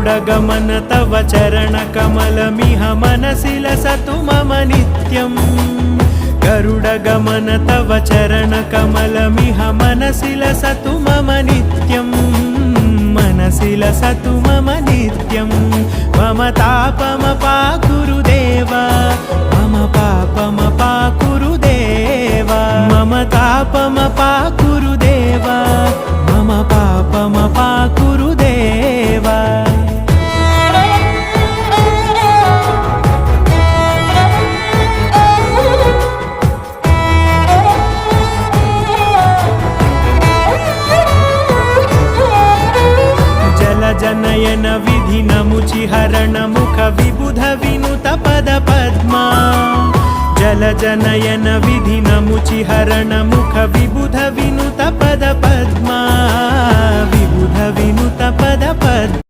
गरुडगमन तव चरणकमलमिह मनसि लसतु मम नित्यम् गरुडगमन तव चरणकमलमिह मनसि लसतु मम नित्यम् मनसि लसतु मम नित्यम् मम तापमपाकुरु देव मम पापमपाकुरु देव मम तापमपाकुरु देव मम पापमपाकुरु देव जनयन विधिनमुचिहरण मुख विबुध विनुत पद पद्मा जल जनयन विधिनमुचिहरण मुख विबुध विनुत पद पद्मा विबुध विनुत पद पद्मा